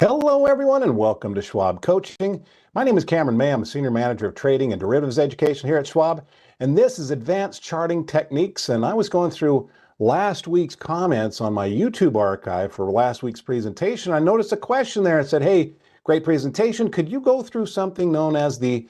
Hello, everyone, and welcome to Schwab Coaching. My name is Cameron May. I'm a Senior Manager of Trading and Derivatives Education here at Schwab, and this is Advanced Charting Techniques. And I was going through last week's comments on my YouTube archive for last week's presentation. I noticed a question there. It said, hey, great presentation. Could you go through something known as the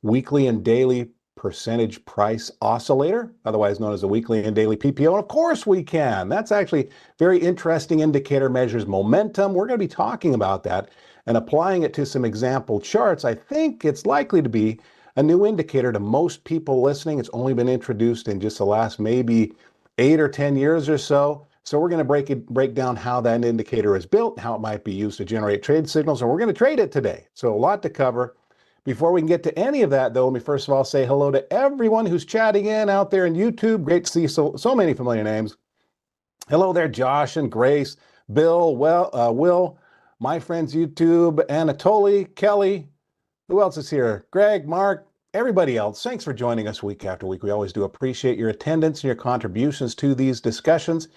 weekly and daily percentage price oscillator, otherwise known as the weekly and daily PPO? And of course we can. That's actually a very interesting indicator, measures momentum. We're going to be talking about that and applying it to some example charts. I think it's likely to be a new indicator to most people listening. It's only been introduced in just the last maybe 8 or 10 years or so. So we're going to break down how that indicator is built, how it might be used to generate trade signals, and we're going to trade it today. So a lot to cover. Before we can get to any of that, though, let me first of all say hello to everyone who's chatting in out there in YouTube. Great to see so many familiar names. Hello there, Josh and Grace, Bill, Will, my friends YouTube, Anatoly, Kelly. Who else is here? Greg, Mark, everybody else. Thanks for joining us week after week. We always do appreciate your attendance and your contributions to these discussions.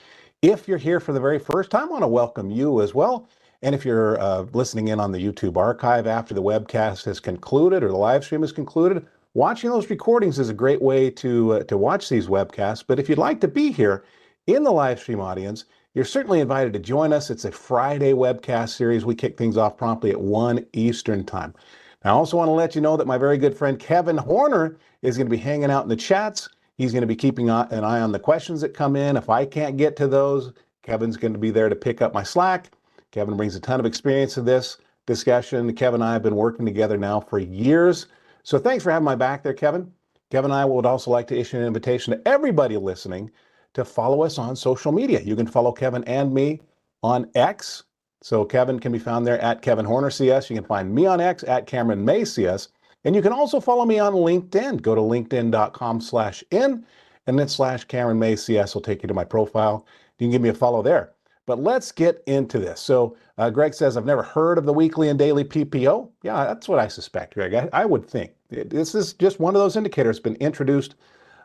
If you're here for the very first time, I want to welcome you as well. And if you're listening in on the YouTube archive after the webcast has concluded or the live stream is concluded, watching those recordings is a great way to watch these webcasts. But if you'd like to be here in the live stream audience, you're certainly invited to join us. It's a Friday webcast series. We kick things off promptly at 1 Eastern time. I also want to let you know that my very good friend Kevin Horner is going to be hanging out in the chats. He's going to be keeping an eye on the questions that come in. If I can't get to those, Kevin's going to be there to pick up my slack. Kevin brings a ton of experience to this discussion. Kevin and I have been working together now for years. So thanks for having my back there, Kevin. Kevin and I would also like to issue an invitation to everybody listening to follow us on social media. You can follow Kevin and me on X. So Kevin can be found there at Kevin Horner CS. You can find me on X at Cameron May CS. And you can also follow me on LinkedIn. Go to linkedin.com/in and then /Cameron May CS will take you to my profile. You can give me a follow there. But let's get into this. So Greg says, I've never heard of the weekly and daily PPO. Yeah, that's what I suspect, Greg. I would think. This is just one of those indicators been introduced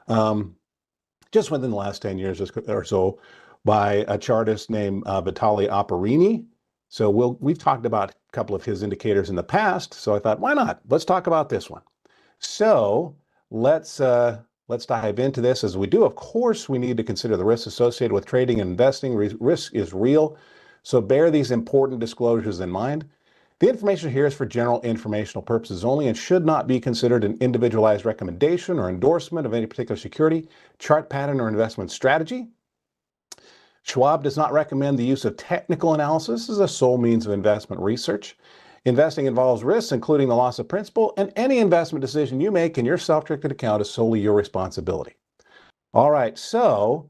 just within the last 10 years or so by a chartist named Vitali Apparini. So we've talked about a couple of his indicators in the past. So I thought, why not? Let's talk about this one. So let's dive into this. As we do, of course, we need to consider the risks associated with trading and investing. Risk is real, so bear these important disclosures in mind. The information here is for general informational purposes only and should not be considered an individualized recommendation or endorsement of any particular security, chart pattern, or investment strategy. Schwab does not recommend the use of technical analysis as a sole means of investment research. Investing involves risks, including the loss of principal, and any investment decision you make in your self-directed account is solely your responsibility. All right, so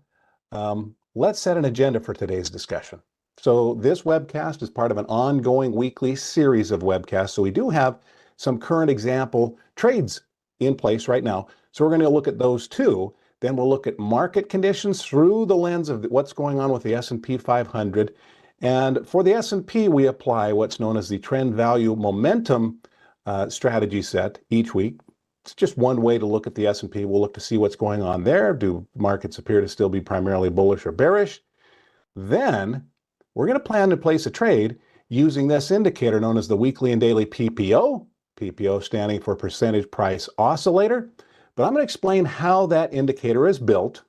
let's set an agenda for today's discussion. So this webcast is part of an ongoing weekly series of webcasts. So we do have some current example trades in place right now. So we're going to look at those too. Then we'll look at market conditions through the lens of what's going on with the S&P 500. And for the S&P, we apply what's known as the trend value momentum strategy set each week. It's just one way to look at the S&P. We'll look to see what's going on there. Do markets appear to still be primarily bullish or bearish? Then we're going to plan to place a trade using this indicator known as the weekly and daily PPO, PPO standing for percentage price oscillator. But I'm going to explain how that indicator is built.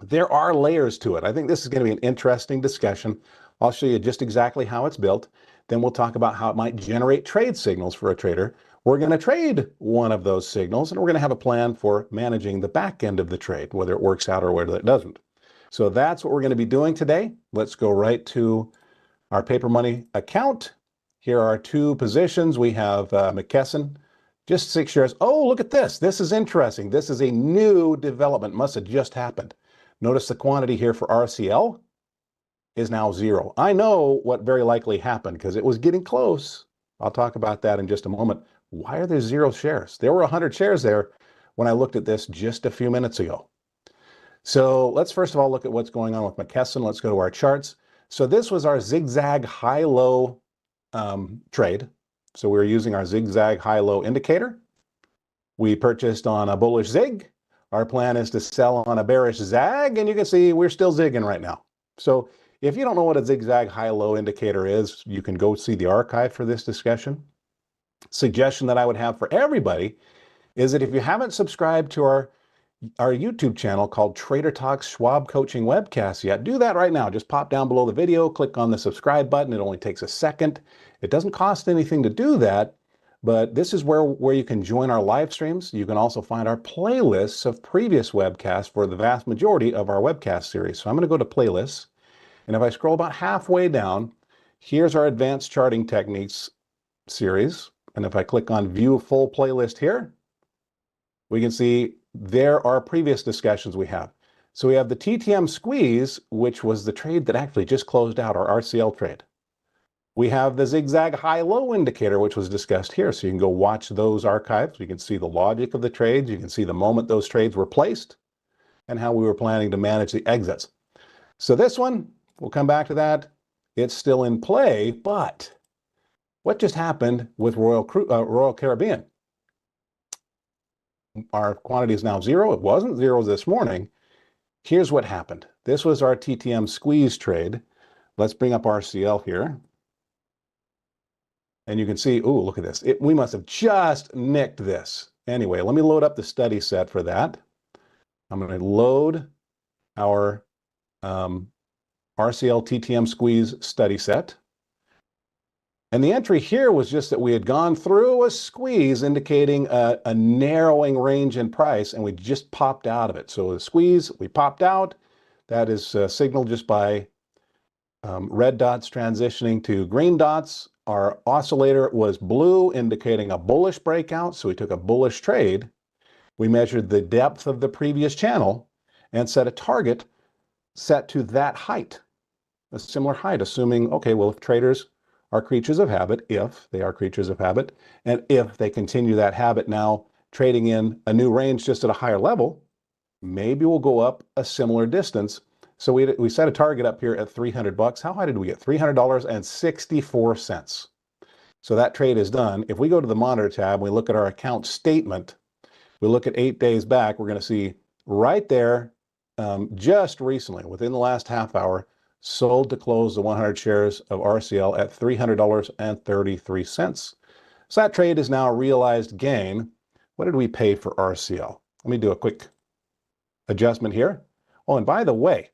There are layers to it. I think this is going to be an interesting discussion. I'll show you just exactly how it's built. Then we'll talk about how it might generate trade signals for a trader. We're going to trade one of those signals, and we're going to have a plan for managing the back end of the trade, whether it works out or whether it doesn't. So that's what we're going to be doing today. Let's go right to our paper money account. Here are two positions. We have McKesson, just 6 shares. Oh, look at this. This is interesting. This is a new development. Must have just happened. Notice the quantity here for RCL is now 0. I know what very likely happened because it was getting close. I'll talk about that in just a moment. Why are there 0 shares? There were 100 shares there when I looked at this just a few minutes ago. So let's first of all look at what's going on with McKesson. Let's go to our charts. So this was our zigzag high-low trade. So we're using our zigzag high-low indicator. We purchased on a bullish zig. Our plan is to sell on a bearish zag, and you can see we're still zigging right now. So If you don't know what a zigzag high-low indicator is, you can go see the archive for this discussion. Suggestion that I would have for everybody is that if you haven't subscribed to our YouTube channel called Trader Talks Schwab Coaching Webcast yet, do that right now. Just pop down below the video, click on the subscribe button. It only takes a second. It doesn't cost anything to do that, but this is where you can join our live streams. You can also find our playlists of previous webcasts for the vast majority of our webcast series. So I'm going to go to playlists, and if I scroll about halfway down, here's our advanced charting techniques series. And if I click on view full playlist here, we can see there are previous discussions we have. So we have the TTM squeeze, which was the trade that actually just closed out, our RCL trade. We have the zigzag high-low indicator, which was discussed here. So you can go watch those archives. You can see the logic of the trades. You can see the moment those trades were placed and how we were planning to manage the exits. So this one, we'll come back to that. It's still in play, but what just happened with Royal Caribbean? Our quantity is now zero. It wasn't zero this morning. Here's what happened. This was our TTM squeeze trade. Let's bring up RCL here. And you can see, ooh, look at this. We must have just nicked this. Anyway, let me load up the study set for that. I'm going to load our RCL TTM squeeze study set. And the entry here was just that we had gone through a squeeze indicating a narrowing range in price, and we just popped out of it. So the squeeze, we popped out. That is signaled just by red dots transitioning to green dots. Our oscillator was blue, indicating a bullish breakout. So we took a bullish trade. We measured the depth of the previous channel and set a target set to that height, a similar height, assuming, okay, well, if traders are creatures of habit, if they are creatures of habit, and if they continue that habit now trading in a new range just at a higher level, maybe we'll go up a similar distance. So we set a target up here at $300. How high did we get? $300.64. So that trade is done. If we go to the monitor tab, we look at our account statement, we look at 8 days back, we're going to see right there, just recently, within the last half hour, sold to close the 100 shares of RCL at $300.33. So that trade is now a realized gain. What did we pay for RCL? Let me do a quick adjustment here. Oh, and by the way,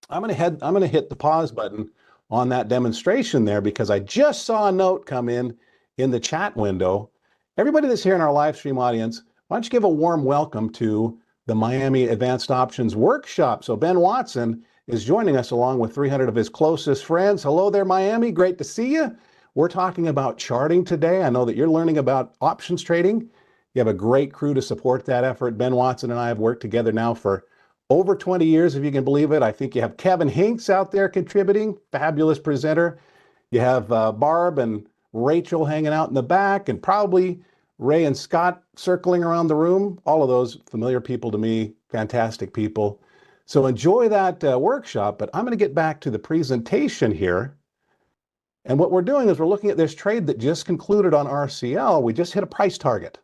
I'm going to hit the pause button on that demonstration there because I just saw a note come in the chat window. Everybody that's here in our live stream audience, why don't you give a warm welcome to the Miami Advanced Options Workshop. So Ben Watson is joining us along with 300 of his closest friends. Hello there, Miami. Great to see you. We're talking about charting today. I know that you're learning about options trading. You have a great crew to support that effort. Ben Watson and I have worked together now for over 20 years, if you can believe it. I think you have Kevin Hinks out there contributing, fabulous presenter. You have Barb and Rachel hanging out in the back, and probably Ray and Scott circling around the room. All of those familiar people to me, fantastic people. So enjoy that workshop, but I'm going to get back to the presentation here. And what we're doing is we're looking at this trade that just concluded on RCL. We just hit a price target.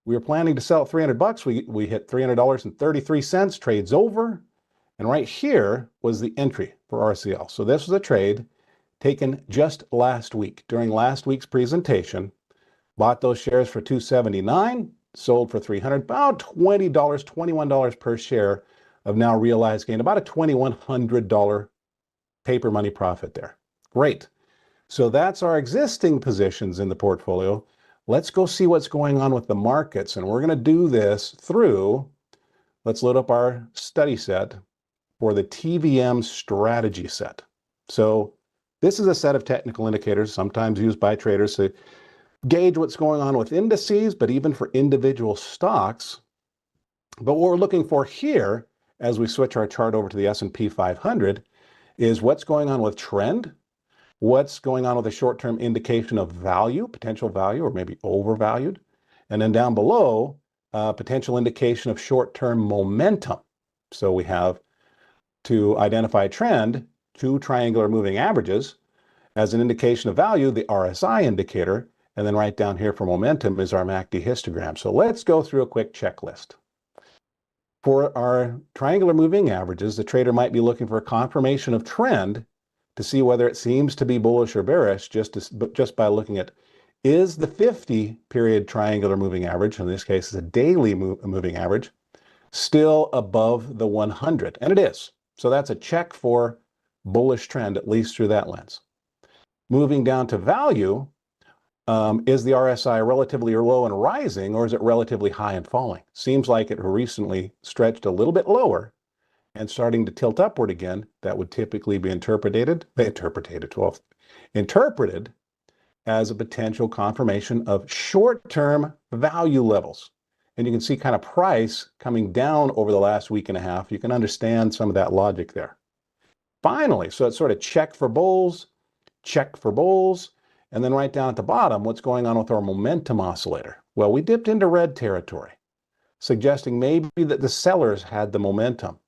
We were planning to sell at $300. We hit $300.33. Trade's over. And right here was the entry for RCL. So this was a trade taken just last week, during last week's presentation. Bought those shares for $279, sold for $300, about $20, $21 per share of now realized gain, about a $2,100 paper money profit there. Great. So that's our existing positions in the portfolio. Let's go see what's going on with the markets. And we're going to do this through, let's load up our study set for the TVM strategy set. So this is a set of technical indicators, sometimes used by traders to gauge what's going on with indices, but even for individual stocks. But what we're looking for here, as we switch our chart over to the S&P 500, is what's going on with trend, what's going on with a short-term indication of value, potential value, or maybe overvalued, and then down below, potential indication of short-term momentum. So we have, to identify a trend, 2 triangular moving averages. As an indication of value, the RSI indicator, and then right down here for momentum is our MACD histogram. So let's go through a quick checklist. For our triangular moving averages, the trader might be looking for a confirmation of trend to see whether it seems to be bullish or bearish just by looking at, is the 50-period triangular moving average, in this case is a daily moving average, still above the 100? And it is. So that's a check for bullish trend, at least through that lens. Moving down to value, is the RSI relatively low and rising, or is it relatively high and falling? Seems like it recently stretched a little bit lower and starting to tilt upward again. That would typically be interpreted as a potential confirmation of short-term value levels. And you can see kind of price coming down over the last week and a half. You can understand some of that logic there. Finally, so it's sort of check for bulls, and then right down at the bottom, what's going on with our momentum oscillator? Well, we dipped into red territory, suggesting maybe that the sellers had the momentum,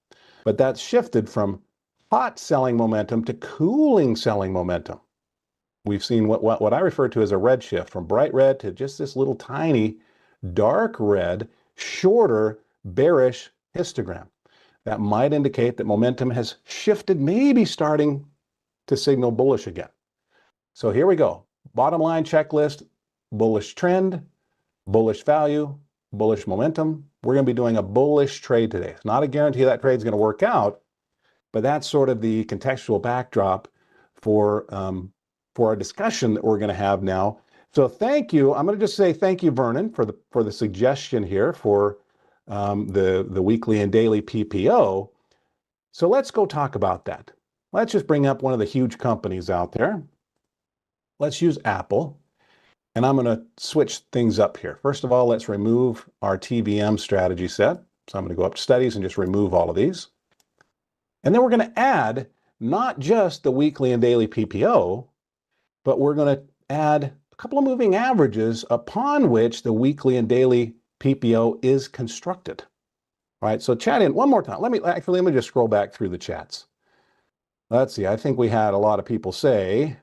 but that's shifted from hot selling momentum to cooling selling momentum. We've seen what I refer to as a red shift from bright red to just this little tiny dark red, shorter bearish histogram. That might indicate that momentum has shifted, maybe starting to signal bullish again. So here we go. Bottom line checklist: bullish trend, bullish value, bullish momentum. We're going to be doing a bullish trade today. It's not a guarantee that trade's going to work out, but that's sort of the contextual backdrop for our discussion that we're going to have now. So thank you. I'm going to just say thank you, Vernon, for the suggestion here for the weekly and daily PPO. So let's go talk about that. Let's just bring up one of the huge companies out there. Let's use Apple, and I'm going to switch things up here. First of all, let's remove our TVM strategy set. So I'm going to go up to studies and just remove all of these. And then we're going to add not just the weekly and daily PPO, but we're going to add a couple of moving averages upon which the weekly and daily PPO is constructed. All right, so chat in one more time. Let me just scroll back through the chats. Let's see, I think we had a lot of people say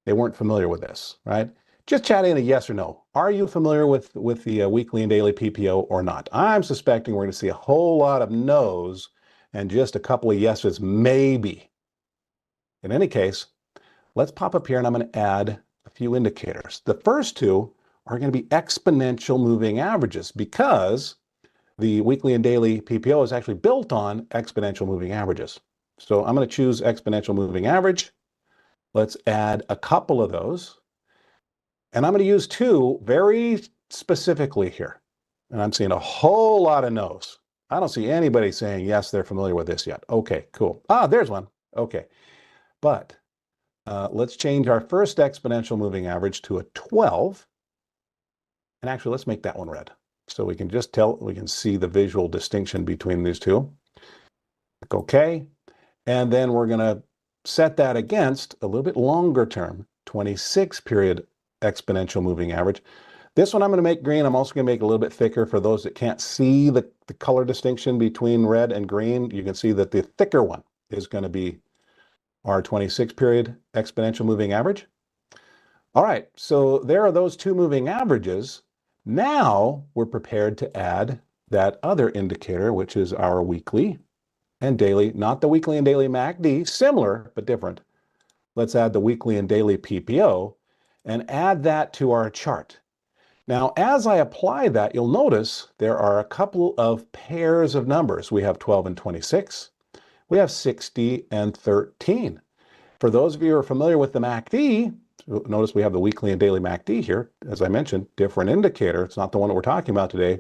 they weren't familiar with this, right? Just chat in a yes or no. Are you familiar with the weekly and daily PPO or not? I'm suspecting we're going to see a whole lot of no's and just a couple of yeses, maybe. In any case, let's pop up here and I'm going to add a few indicators. The first two are going to be exponential moving averages because the weekly and daily PPO is actually built on exponential moving averages. So I'm going to choose exponential moving average. Let's add a couple of those. And I'm going to use two very specifically here. And I'm seeing a whole lot of no's. I don't see anybody saying, yes, they're familiar with this yet. Okay, cool. Ah, there's one. Okay. But let's change our first exponential moving average to a 12. And actually, let's make that one red. So we can just tell, we can see the visual distinction between these two. Click OK. And then we're going to set that against a little bit longer term, 26-period exponential moving average. This one I'm going to make green. I'm also going to make it a little bit thicker for those that can't see the color distinction between red and green. You can see that the thicker one is going to be our 26-period exponential moving average. All right, so there are those two moving averages. Now we're prepared to add that other indicator, which is our weekly and daily, not the weekly and daily MACD, similar but different. Let's add the weekly and daily PPO and add that to our chart. Now, as I apply that, you'll notice there are a couple of pairs of numbers. We have 12 and 26. We have 60 and 13. For those of you who are familiar with the MACD, notice we have the weekly and daily MACD here. As I mentioned, different indicator. It's not the one that we're talking about today,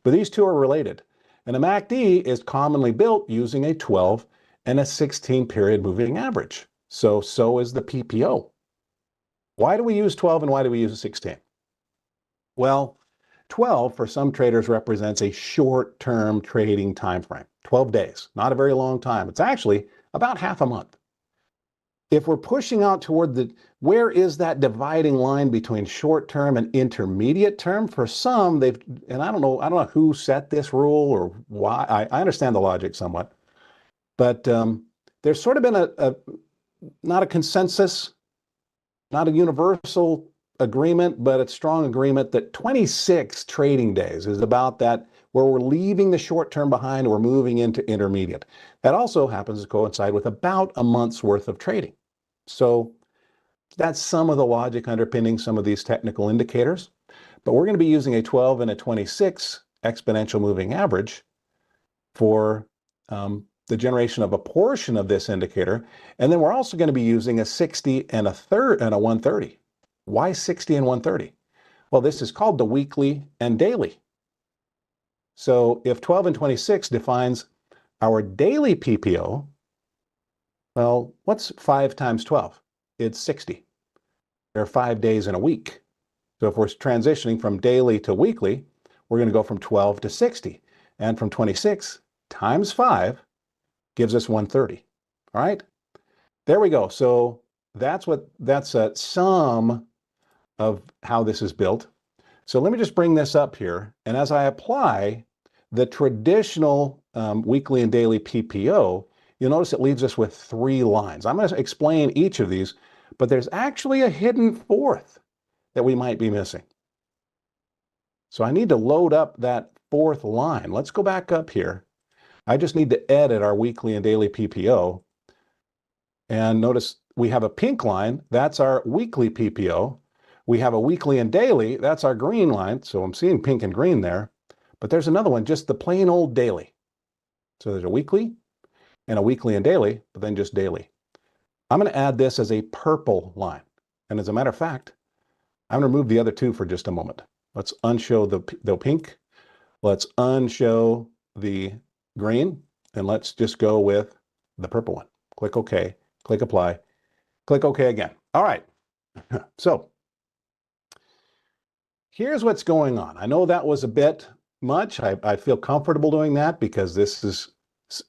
but these two are related. And the MACD is commonly built using a 12 and a 16-period moving average. So is the PPO. Why do we use 12 and why do we use a 16? Well, 12 for some traders represents a short-term trading time frame, 12 days, not a very long time. It's actually about half a month. If we're pushing out toward where is that dividing line between short-term and intermediate term? For some, and I don't know who set this rule or why. I understand the logic somewhat, but there's sort of been not a consensus, not a universal agreement, but a strong agreement that 26 trading days is about that where we're leaving the short term behind and we're moving into intermediate. That also happens to coincide with about a month's worth of trading. So that's some of the logic underpinning some of these technical indicators. But we're going to be using a 12 and a 26 exponential moving average for the generation of a portion of this indicator. And then we're also going to be using a 60 and a 130. Why 60 and 130? Well, this is called the weekly and daily. So if 12 and 26 defines our daily PPO, well, what's 5 times 12? It's 60. There are 5 days in a week. So if we're transitioning from daily to weekly, we're going to go from 12 to 60. And from 26 times 5 gives us 130. All right? There we go. So that's a sum of how this is built. So let me just bring this up here. And as I apply the traditional weekly and daily PPO, you'll notice it leaves us with 3 lines. I'm going to explain each of these, but there's actually a hidden fourth that we might be missing. So I need to load up that 4th line. Let's go back up here. I just need to edit our weekly and daily PPO. And notice we have a pink line. That's our weekly PPO. We have a weekly and daily. That's our green line. So I'm seeing pink and green there. But there's another one, just the plain old daily. So there's a weekly and daily, but then just daily. I'm going to add this as a purple line. And as a matter of fact, I'm going to remove the other 2 for just a moment. Let's unshow the pink. Let's unshow the green. And let's just go with the purple one. Click OK. Click Apply. Click OK again. All right. So here's what's going on. I know that was a bit much. I feel comfortable doing that because this is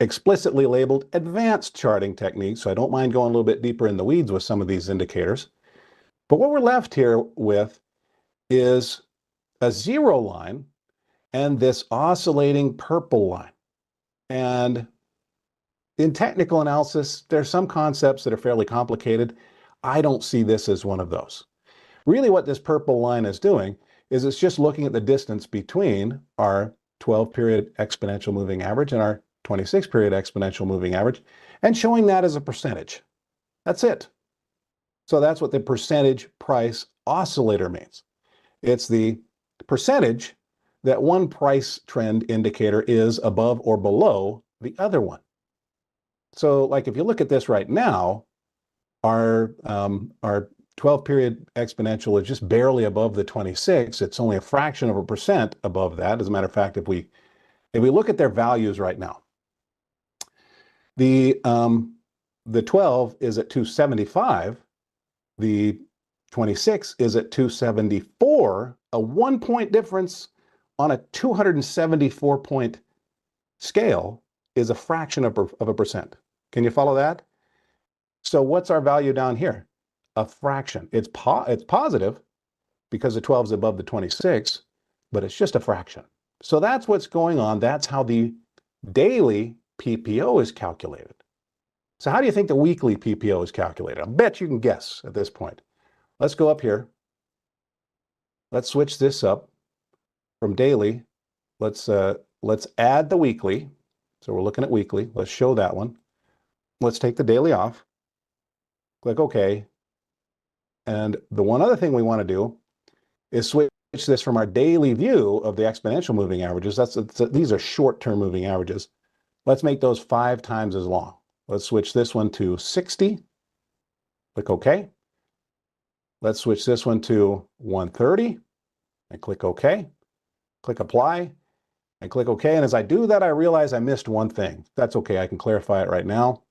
explicitly labeled advanced charting techniques. So I don't mind going a little bit deeper in the weeds with some of these indicators. But what we're left here with is a 0 line and this oscillating purple line. And in technical analysis, there's some concepts that are fairly complicated. I don't see this as one of those. Really what this purple line is doing is it's just looking at the distance between our 12-period exponential moving average and our 26-period exponential moving average and showing that as a percentage. That's it. So that's what the percentage price oscillator means. It's the percentage that one price trend indicator is above or below the other one. So like if you look at this right now, our 12-period exponential is just barely above the 26. It's only a fraction of a percent above that. As a matter of fact, if we look at their values right now, the 12 is at 275, the 26 is at 274, a 1-point difference on a 274-point scale is a fraction of a percent. Can you follow that? So what's our value down here? A fraction. It's positive because the 12 is above the 26, but it's just a fraction. So that's what's going on. That's how the daily PPO is calculated. So how do you think the weekly PPO is calculated? I bet you can guess at this point. Let's go up here. Let's switch this up from daily. Let's add the weekly. So we're looking at weekly. Let's show that one. Let's take the daily off. Click OK. And the one other thing we want to do is switch this from our daily view of the exponential moving averages. These are short-term moving averages. Let's make those 5 times as long. Let's switch this one to 60. Click OK. Let's switch this one to 130 and click OK. Click Apply and click OK. And as I do that, I realize I missed one thing. That's okay. I can clarify it right now.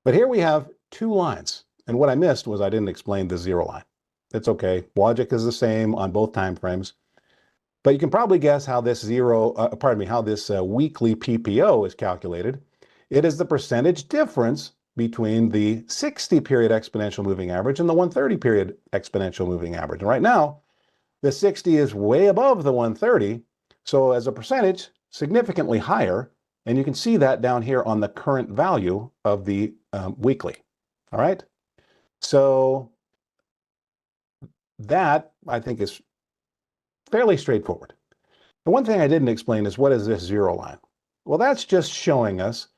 But here we have 2 lines. And what I missed was I didn't explain the 0 line. It's okay. Logic is the same on both time frames. But you can probably guess how this how this weekly PPO is calculated. It is the percentage difference between the 60-period exponential moving average and the 130-period exponential moving average. And right now, the 60 is way above the 130. So as a percentage, significantly higher. And you can see that down here on the current value of the weekly. All right. So that I think is fairly straightforward. The one thing I didn't explain is, what is this zero line? Well, that's just showing us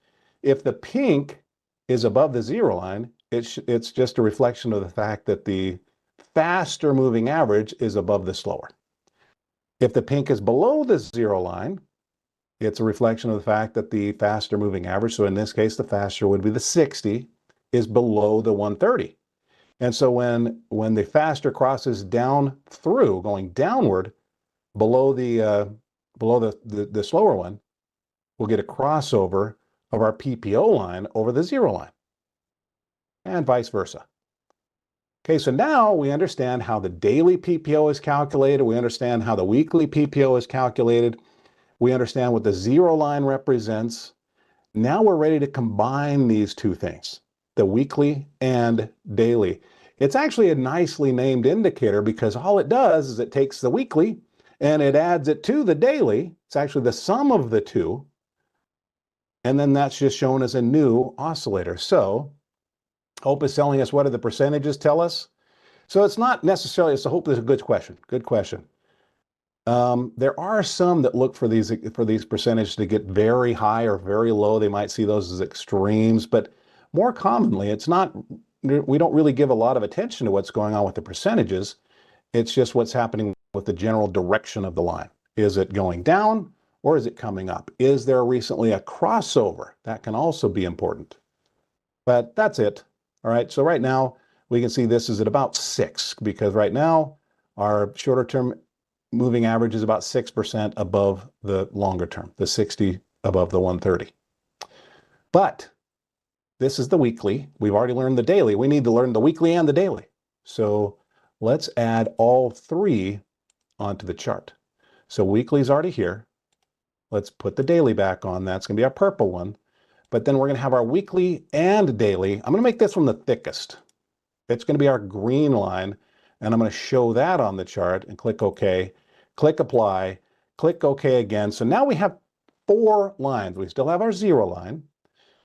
if the pink is above the zero line, it's just a reflection of the fact that the faster moving average is above the slower. If the pink is below the zero line, it's a reflection of the fact that the faster moving average, so in this case, the faster would be the 60, is below the 130. And so when the faster crosses down through, going downward below the slower one, we'll get a crossover of our PPO line over the zero line, and vice versa. Okay, so now we understand how the daily PPO is calculated. We understand how the weekly PPO is calculated. We understand what the zero line represents. Now we're ready to combine these two things, the weekly and daily. It's actually a nicely named indicator because all it does is it takes the weekly and it adds it to the daily. It's actually the sum of the two. And then that's just shown as a new oscillator. So Hope is telling us, what do the percentages tell us? So it's not necessarily, so Hope is a good question. Good question. There are some that look for these percentages to get very high or very low. They might see those as extremes, but more commonly, it's not, we don't really give a lot of attention to what's going on with the percentages. It's just what's happening with the general direction of the line. Is it going down or is it coming up? Is there recently a crossover? That can also be important. But that's it. All right, so right now we can see this is at about 6, because right now our shorter term moving average is about 6% above the longer term, the 60 above the 130. But this is the weekly. We've already learned the daily. We need to learn the weekly and the daily. So let's add all three onto the chart. So weekly is already here. Let's put the daily back on. That's going to be our purple one. But then we're going to have our weekly and daily. I'm going to make this one the thickest. It's going to be our green line. And I'm going to show that on the chart and click OK. Click Apply. Click OK again. So now we have 4 lines. We still have our zero line.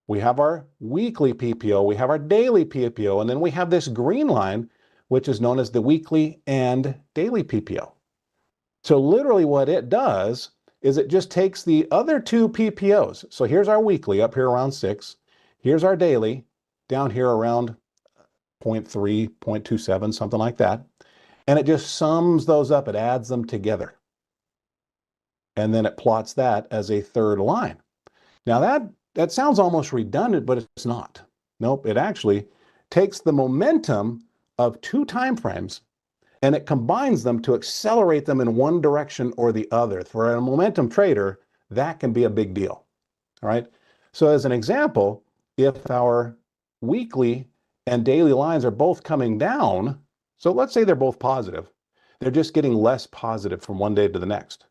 We have our weekly PPO. We have our daily PPO. And then we have this green line, which is known as the weekly and daily PPO. So literally what it does is it just takes the other 2 PPOs. So here's our weekly up here around 6. Here's our daily down here around 0.3, 0.27, something like that. And it just sums those up. It adds them together. And then it plots that as a third line. Now that sounds almost redundant, but it's not. Nope, it actually takes the momentum of 2 time frames and it combines them to accelerate them in one direction or the other. For a momentum trader, that can be a big deal. All right. So as an example, if our weekly and daily lines are both coming down, so let's say they're both positive, they're just getting less positive from one day to the next.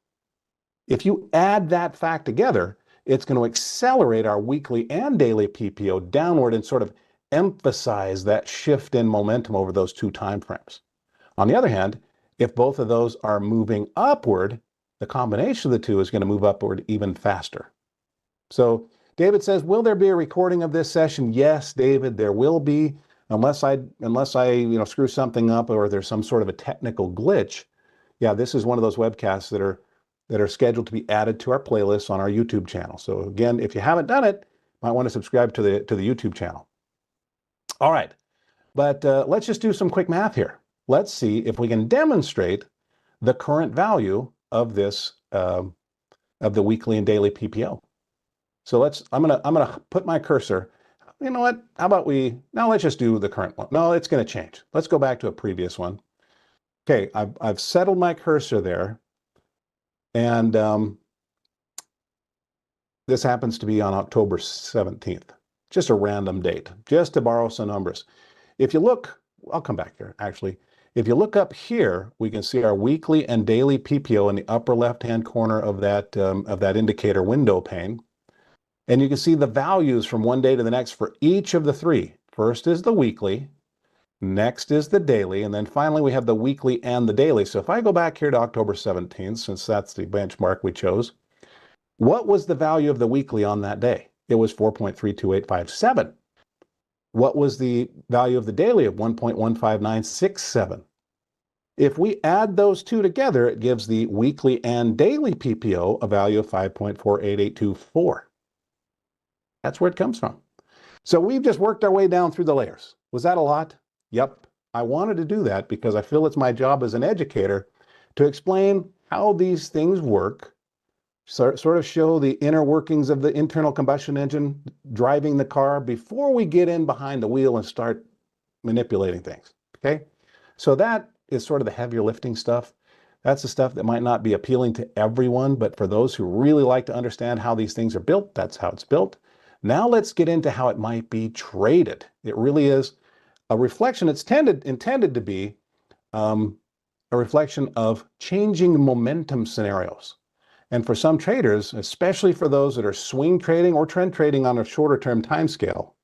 If you add that fact together, it's going to accelerate our weekly and daily PPO downward and sort of emphasize that shift in momentum over those 2 time frames. On the other hand, if both of those are moving upward, the combination of the 2 is going to move upward even faster. So David says, will there be a recording of this session? Yes, David, there will be, unless I screw something up or there's some sort of a technical glitch. Yeah, this is one of those webcasts that are scheduled to be added to our playlist on our YouTube channel. So again, if you haven't done it, you might want to subscribe to the YouTube channel. All right, but let's just do some quick math here. Let's see if we can demonstrate the current value of this of the weekly and daily PPO. So I'm gonna put my cursor. You know what? How about let's just do the current one. No, it's going to change. Let's go back to a previous one. Okay, I've settled my cursor there, and this happens to be on October 17th. Just a random date, just to borrow some numbers. If you look, I'll come back here actually. If you look up here, we can see our weekly and daily PPO in the upper left-hand corner of that indicator window pane. And you can see the values from one day to the next for each of the 3. First is the weekly, next is the daily, and then finally we have the weekly and the daily. So if I go back here to October 17th, since that's the benchmark we chose, what was the value of the weekly on that day? It was 4.32857. What was the value of the daily of 1.15967? If we add those two together, it gives the weekly and daily PPO a value of 5.48824. That's where it comes from. So we've just worked our way down through the layers. Was that a lot? Yep. I wanted to do that because I feel it's my job as an educator to explain how these things work, sort of show the inner workings of the internal combustion engine driving the car before we get in behind the wheel and start manipulating things. Okay? So that is sort of the heavier lifting stuff. That's the stuff that might not be appealing to everyone, but for those who really like to understand how these things are built, that's how it's built. Now let's get into how it might be traded. It really is a reflection. It's intended to be a reflection of changing momentum scenarios. And for some traders, especially for those that are swing trading or trend trading on a shorter term time scale,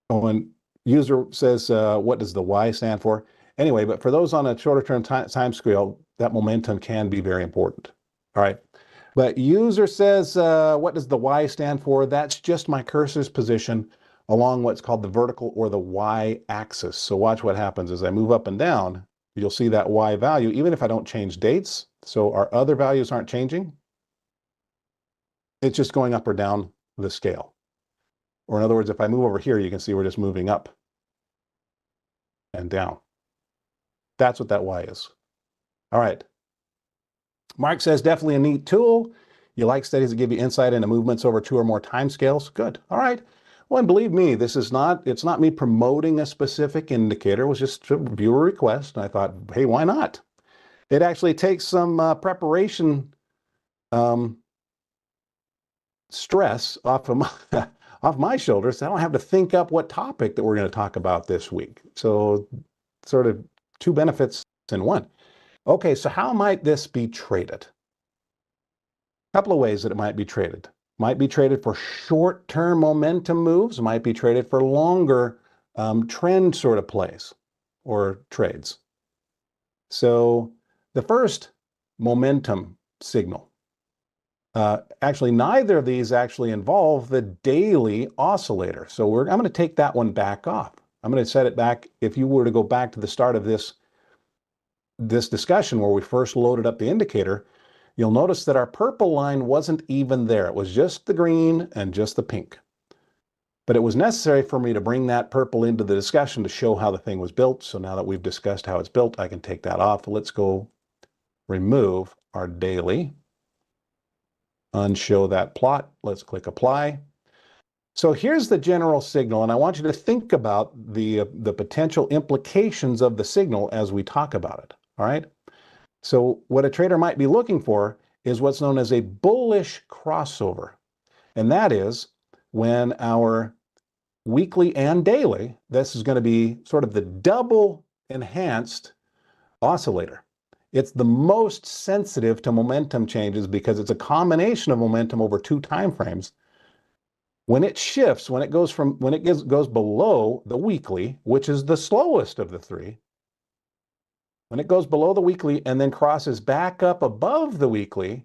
when user says, what does the Y stand for? Anyway, but for those on a shorter term time scale, that momentum can be very important. All right. But user says, what does the Y stand for? That's just my cursor's position along what's called the vertical or the Y axis. So watch what happens as I move up and down. You'll see that Y value, even if I don't change dates. So our other values aren't changing. It's just going up or down the scale. Or in other words, if I move over here, you can see we're just moving up and down. That's what that Y is. All right. Mark says, definitely a neat tool. You like studies that give you insight into movements over 2 or more time scales? Good. All right. Well, and believe me, it's not me promoting a specific indicator. It was just a viewer request. And I thought, hey, why not? It actually takes some preparation stress off of off my shoulders. I don't have to think up what topic that we're going to talk about this week. So sort of 2 benefits in one. Okay, so how might this be traded? A couple of ways that it might be traded. Might be traded for short-term momentum moves, might be traded for longer trend sort of plays or trades. So the first, momentum signal. Actually, neither of these actually involve the daily oscillator. So I'm going to take that one back off. I'm going to set it back. If you were to go back to the start of this discussion where we first loaded up the indicator, you'll notice that our purple line wasn't even there. It was just the green and just the pink. But it was necessary for me to bring that purple into the discussion to show how the thing was built. So now that we've discussed how it's built, I can take that off. Let's go remove our daily, unshow that plot. Let's click apply. So here's the general signal, and I want you to think about the potential implications of the signal as we talk about it. All right. So what a trader might be looking for is what's known as a bullish crossover. And that is when our weekly and daily, this is going to be sort of the double enhanced oscillator. It's the most sensitive to momentum changes because it's a combination of momentum over 2 time frames. When it shifts, when it goes below the weekly, which is the slowest of the 3, when it goes below the weekly and then crosses back up above the weekly,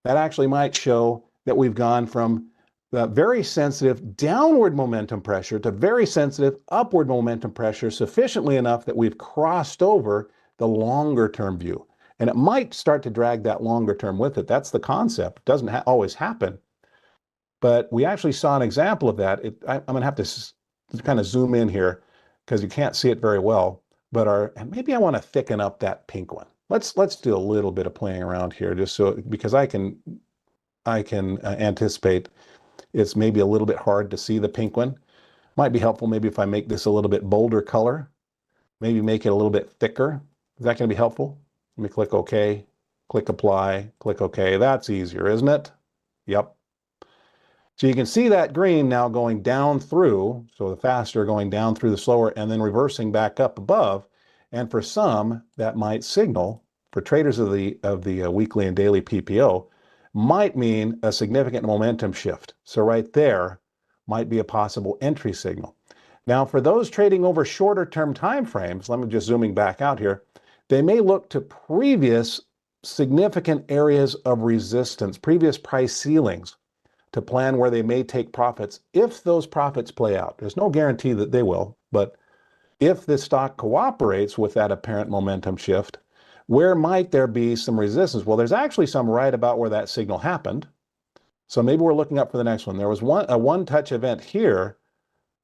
that actually might show that we've gone from the very sensitive downward momentum pressure to very sensitive upward momentum pressure sufficiently enough that we've crossed over the longer term view. And it might start to drag that longer term with it. That's the concept. It doesn't always happen. But we actually saw an example of that. I'm going to have to kind of zoom in here because you can't see it very well. But maybe I want to thicken up that pink one. Let's do a little bit of playing around here, just so because I can anticipate it's maybe a little bit hard to see the pink one. Might be helpful maybe if I make this a little bit bolder color, maybe make it a little bit thicker. Is that going to be helpful? Let me click OK, click apply, click OK. That's easier, isn't it? Yep. So you can see that green now going down through, so the faster going down through the slower and then reversing back up above. And for some, that might signal, for traders of the weekly and daily PPO, might mean a significant momentum shift. So right there might be a possible entry signal. Now for those trading over shorter term time frames, let me just zooming back out here, they may look to previous significant areas of resistance, previous price ceilings, to plan where they may take profits if those profits play out. There's no guarantee that they will, but if the stock cooperates with that apparent momentum shift, where might there be some resistance? Well, there's actually some right about where that signal happened. So maybe we're looking up for the next one. There was a one-touch event here.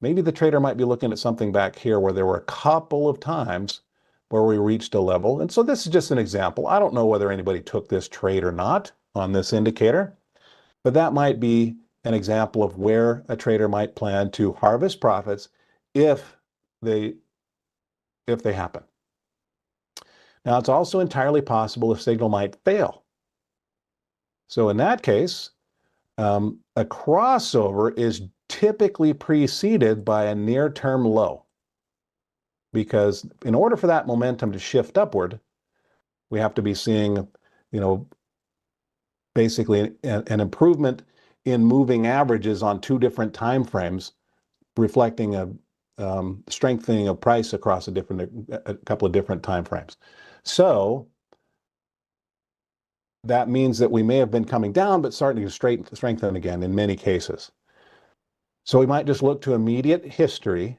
Maybe the trader might be looking at something back here where there were a couple of times where we reached a level. And so this is just an example. I don't know whether anybody took this trade or not on this indicator, but that might be an example of where a trader might plan to harvest profits if they happen. Now, it's also entirely possible a signal might fail. So in that case, a crossover is typically preceded by a near-term low, because in order for that momentum to shift upward, we have to be seeing, basically an improvement in moving averages on two different time frames, reflecting a strengthening of price across a couple of different time frames. So that means that we may have been coming down, but starting to strengthen again in many cases. So we might just look to immediate history,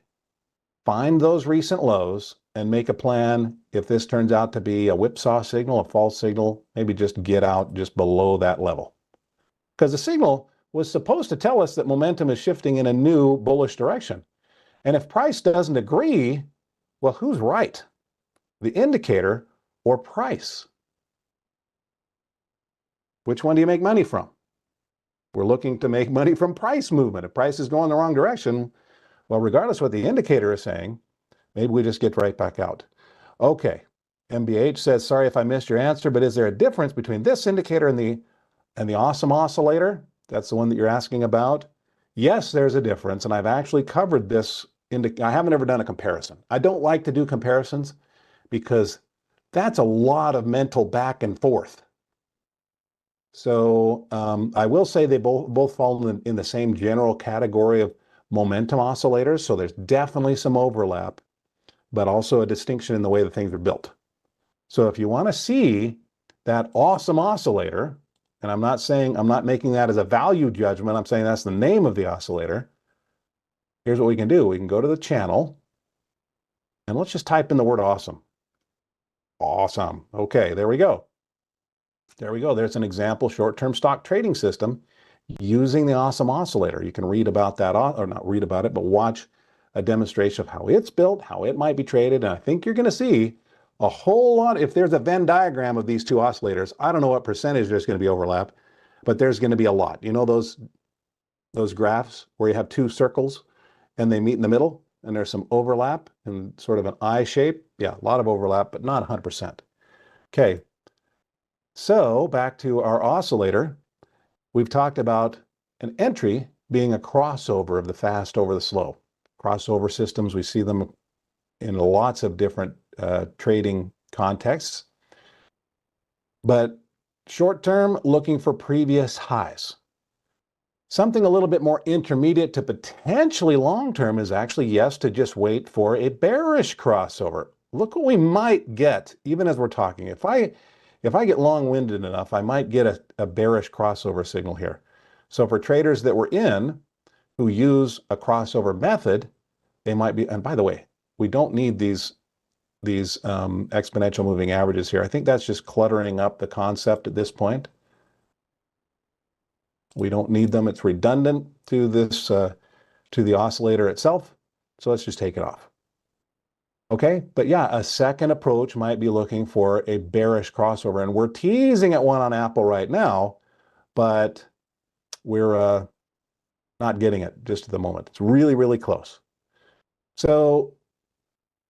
find those recent lows, and make a plan. If this turns out to be a whipsaw signal, a false signal, maybe just get out just below that level. Because the signal was supposed to tell us that momentum is shifting in a new bullish direction. And if price doesn't agree, well, who's right? The indicator or price? Which one do you make money from? We're looking to make money from price movement. If price is going the wrong direction, well, regardless of what the indicator is saying, maybe we just get right back out. Okay, MBH says, sorry if I missed your answer, but is there a difference between this indicator and the awesome oscillator? That's the one that you're asking about. Yes, there's a difference, and I've actually covered this. I haven't ever done a comparison. I don't like to do comparisons because that's a lot of mental back and forth. So I will say they both fall in the same general category of momentum oscillators. So there's definitely some overlap, but also a distinction in the way that things are built. So if you want to see that awesome oscillator, and I'm not making that as a value judgment, I'm saying that's the name of the oscillator. Here's what we can do. We can go to the channel and let's just type in the word awesome. Awesome. Okay, there we go. There we go. There's an example short-term stock trading system using the awesome oscillator. You can read about that, or not read about it, but watch a demonstration of how it's built, how it might be traded. And I think you're going to see a whole lot. If there's a Venn diagram of these two oscillators, I don't know what percentage there's going to be overlap, but there's going to be a lot. You know those graphs where you have two circles and they meet in the middle and there's some overlap in sort of an I shape? Yeah, a lot of overlap, but not 100%. Okay. So back to our oscillator, we've talked about an entry being a crossover of the fast over the slow. Crossover systems, we see them in lots of different trading contexts. But short term, looking for previous highs. Something a little bit more intermediate to potentially long term is actually, yes, to just wait for a bearish crossover. Look what we might get even as we're talking. If I get long-winded enough, I might get a bearish crossover signal here. So for traders that were in who use a crossover method, they might be, and by the way, we don't need these exponential moving averages here. I think that's just cluttering up the concept at this point. We don't need them. It's redundant to this, to the oscillator itself. So let's just take it off. Okay, but yeah, a second approach might be looking for a bearish crossover, and we're teasing at one on Apple right now, but we're not getting it just at the moment. It's really, really close. So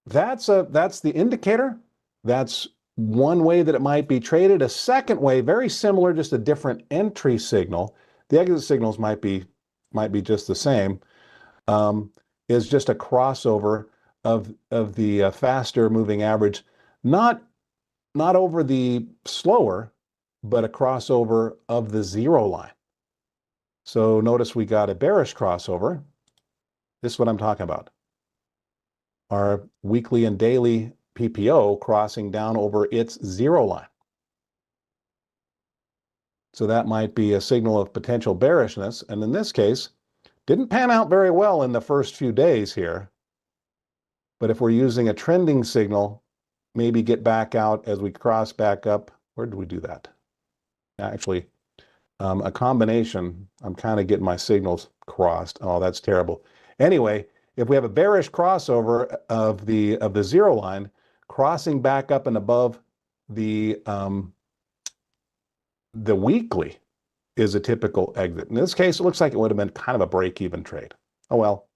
that's the indicator. That's one way that it might be traded. A second way, very similar, just a different entry signal. The exit signals might be just the same. Is just a crossover of the faster moving average, not over the slower, but a crossover of the zero line. So notice we got a bearish crossover. This is what I'm talking about. Our weekly and daily PPO crossing down over its zero line. So that might be a signal of potential bearishness. And in this case, didn't pan out very well in the first few days here. But if we're using a trending signal, maybe get back out as we cross back up. Where did we do that? Actually, a combination. I'm kind of getting my signals crossed. Oh, that's terrible. Anyway, if we have a bearish crossover of the zero line, crossing back up and above the weekly is a typical exit. In this case, it looks like it would have been kind of a break-even trade. Oh well,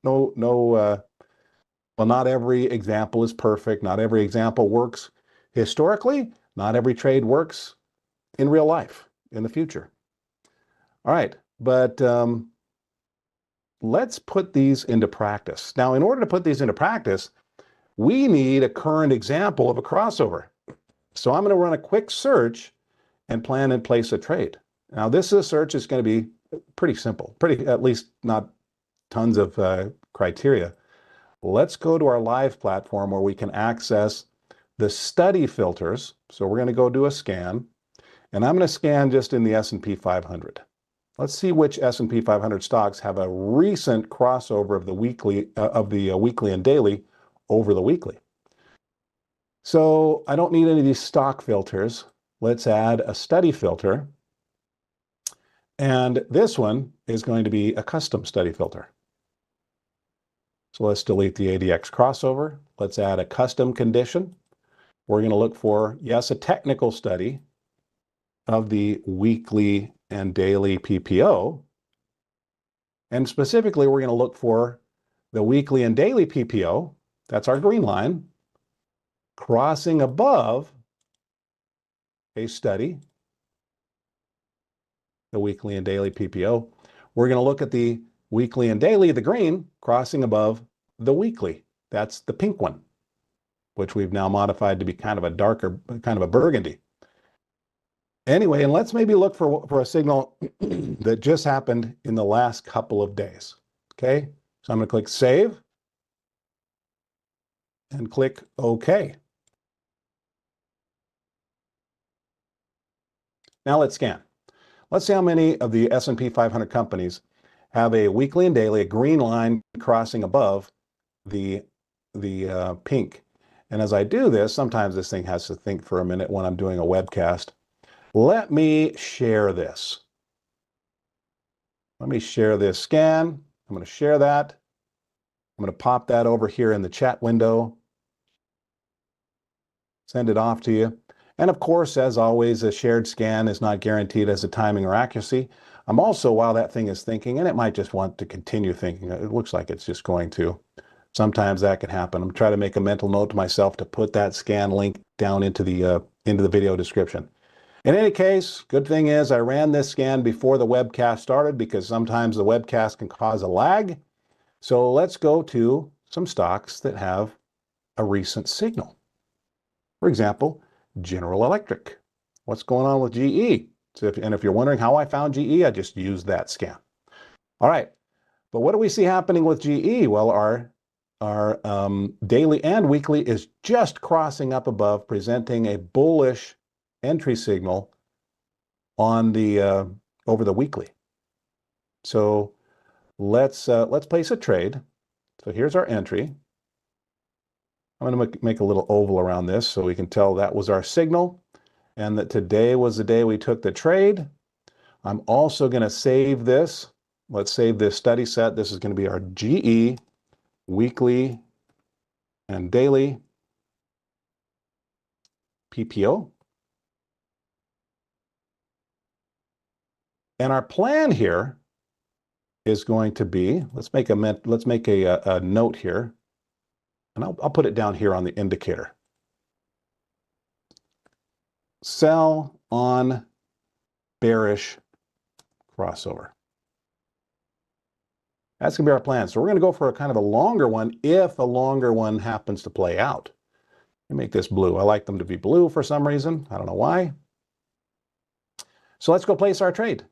well, not every example is perfect. Not every example works historically. Not every trade works in real life in the future. All right, but let's put these into practice. Now, in order to put these into practice, we need a current example of a crossover. So I'm going to run a quick search and plan and place a trade. Now, this search is going to be pretty simple, at least not tons of criteria. Let's go to our live platform where we can access the study filters. So we're going to go do a scan, and I'm going to scan just in the S&P 500. Let's see which S&P 500 stocks have a recent crossover of the weekly and daily over the weekly. So I don't need any of these stock filters. Let's add a study filter. And this one is going to be a custom study filter. So let's delete the ADX crossover. Let's add a custom condition. We're going to look for, yes, a technical study of the weekly and daily PPO. And specifically, we're going to look for the weekly and daily PPO. That's our green line, crossing above a study, the weekly and daily PPO. We're going to look at the weekly and daily, the green, crossing above the weekly. That's the pink one, which we've now modified to be kind of a darker, kind of a burgundy. Anyway, and let's maybe look for a signal that just happened in the last couple of days. Okay, so I'm going to click Save and click OK. Now let's scan. Let's see how many of the S&P 500 companies have a weekly and daily, a green line crossing above the pink. And as I do this, sometimes this thing has to think for a minute when I'm doing a webcast. Let me share this. Let me share this scan. I'm going to share that. I'm going to pop that over here in the chat window. Send it off to you. And of course, as always, a shared scan is not guaranteed as a timing or accuracy. I'm also, while that thing is thinking, and it might just want to continue thinking, it looks like it's just going to. Sometimes that can happen. I'm trying to make a mental note to myself to put that scan link down into the video description. In any case, good thing is I ran this scan before the webcast started because sometimes the webcast can cause a lag. So let's go to some stocks that have a recent signal. For example, General Electric. What's going on with GE? And if you're wondering how I found GE, I just used that scan. All right, but what do we see happening with GE? Well, our daily and weekly is just crossing up above, presenting a bullish entry signal on the over the weekly. So let's place a trade. So here's our entry. I'm going to make a little oval around this so we can tell that was our signal and that today was the day we took the trade. I'm also going to save this. Let's save this study set. This is going to be our GE weekly and daily PPO. And our plan here is going to be, let's make a note here. And I'll put it down here on the indicator. Sell on bearish crossover. That's going to be our plan. So we're going to go for a kind of a longer one if a longer one happens to play out. Let me make this blue. I like them to be blue for some reason. I don't know why. So let's go place our trade.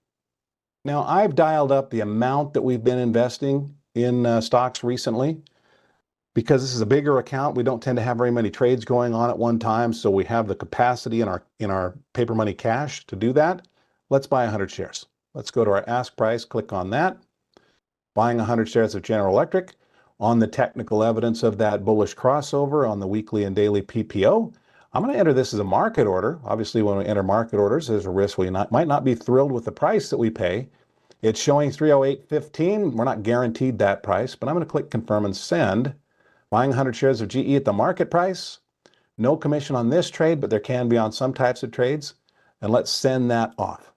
Now, I've dialed up the amount that we've been investing in stocks recently. Because this is a bigger account, we don't tend to have very many trades going on at one time, so we have the capacity in our paper money cash to do that. Let's buy 100 shares. Let's go to our ask price, click on that. Buying 100 shares of General Electric. on the technical evidence of that bullish crossover on the weekly and daily PPO. I'm going to enter this as a market order. Obviously, when we enter market orders, there's a risk we might not be thrilled with the price that we pay. It's showing 308.15. We're not guaranteed that price, but I'm going to click confirm and send. Buying 100 shares of GE at the market price. No commission on this trade, but there can be on some types of trades. And let's send that off.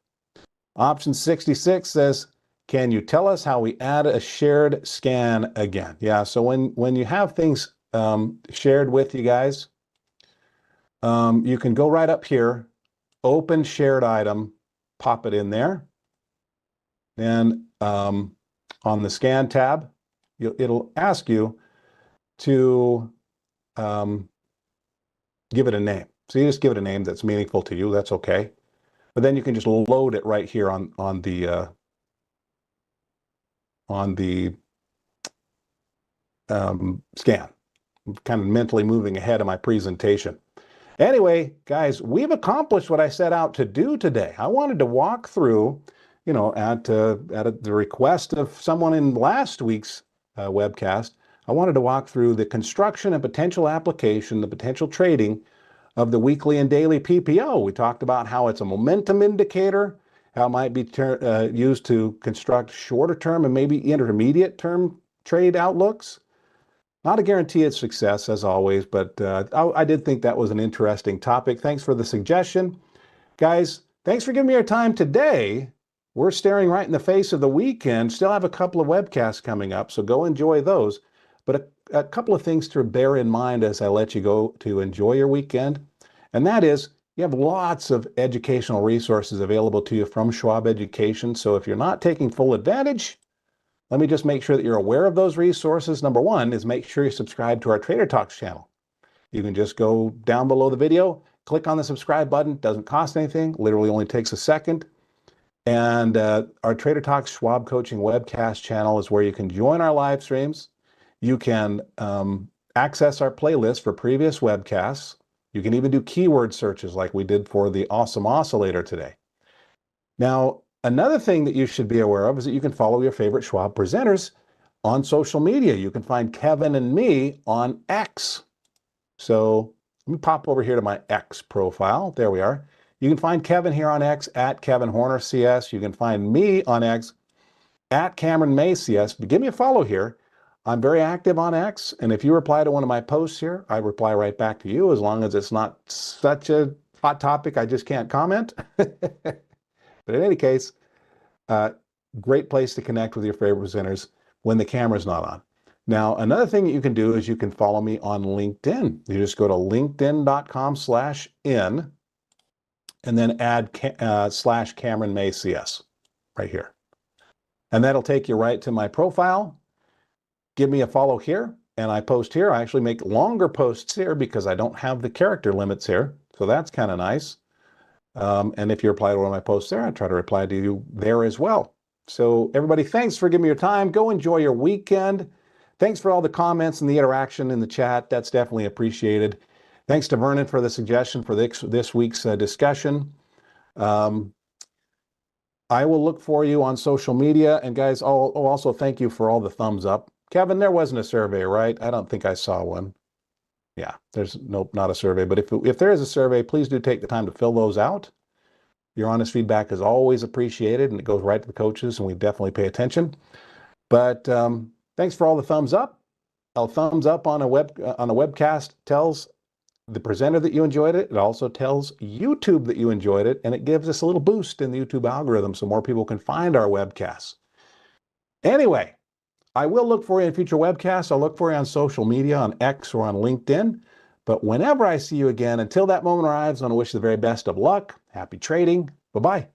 Option 66 says, can you tell us how we add a shared scan again? Yeah, so when you have things shared with you guys, you can go right up here, open shared item, pop it in there. Then on the scan tab, it'll ask you to give it a name. So you just give it a name that's meaningful to you. That's okay. But then you can just load it right here on the scan. I'm kind of mentally moving ahead of my presentation. Anyway, guys, we've accomplished what I set out to do today. I wanted to walk through, you know, at the request of someone in last week's webcast, I wanted to walk through the construction and potential application, the potential trading of the weekly and daily PPO. We talked about how it's a momentum indicator, how it might be used to construct shorter term and maybe intermediate term trade outlooks. Not a guarantee of success, as always, but I did think that was an interesting topic. Thanks for the suggestion. Guys, thanks for giving me your time today. We're staring right in the face of the weekend. Still have a couple of webcasts coming up, so go enjoy those. But a couple of things to bear in mind as I let you go to enjoy your weekend, and that is you have lots of educational resources available to you from Schwab Education. So if you're not taking full advantage, let me just make sure that you're aware of those resources. Number one is make sure you subscribe to our Trader Talks channel. You can just go down below the video, click on the subscribe button. Doesn't cost anything, literally only takes a second. And our Trader Talks Schwab Coaching webcast channel is where you can join our live streams. You can access our playlist for previous webcasts. You can even do keyword searches like we did for the Awesome Oscillator today. Now, another thing that you should be aware of is that you can follow your favorite Schwab presenters on social media. You can find Kevin and me on X. So let me pop over here to my X profile. There we are. You can find Kevin here on X at Kevin Horner CS. You can find me on X at Cameron May CS. But give me a follow here. I'm very active on X, and if you reply to one of my posts here, I reply right back to you as long as it's not such a hot topic I just can't comment. But in any case, great place to connect with your favorite presenters when the camera's not on. Now, another thing that you can do is you can follow me on LinkedIn. You just go to linkedin.com/in and then add /Cameron May CS right here. And that'll take you right to my profile. Give me a follow here, and I post here. I actually make longer posts here because I don't have the character limits here. So that's kind of nice. And if you reply to one of my posts there, I try to reply to you there as well. So everybody, thanks for giving me your time. Go enjoy your weekend. Thanks for all the comments and the interaction in the chat. That's definitely appreciated. Thanks to Vernon for the suggestion for this week's discussion. I will look for you on social media. And guys, I'll also thank you for all the thumbs up. Kevin, there wasn't a survey, right? I don't think I saw one. Yeah, nope, not a survey. But if there is a survey, please do take the time to fill those out. Your honest feedback is always appreciated, and it goes right to the coaches, and we definitely pay attention. But thanks for all the thumbs up. A thumbs up on a webcast tells the presenter that you enjoyed it. It also tells YouTube that you enjoyed it, and it gives us a little boost in the YouTube algorithm so more people can find our webcasts. Anyway, I will look for you in future webcasts. I'll look for you on social media, on X or on LinkedIn. But whenever I see you again, until that moment arrives, I want to wish you the very best of luck. Happy trading. Bye-bye.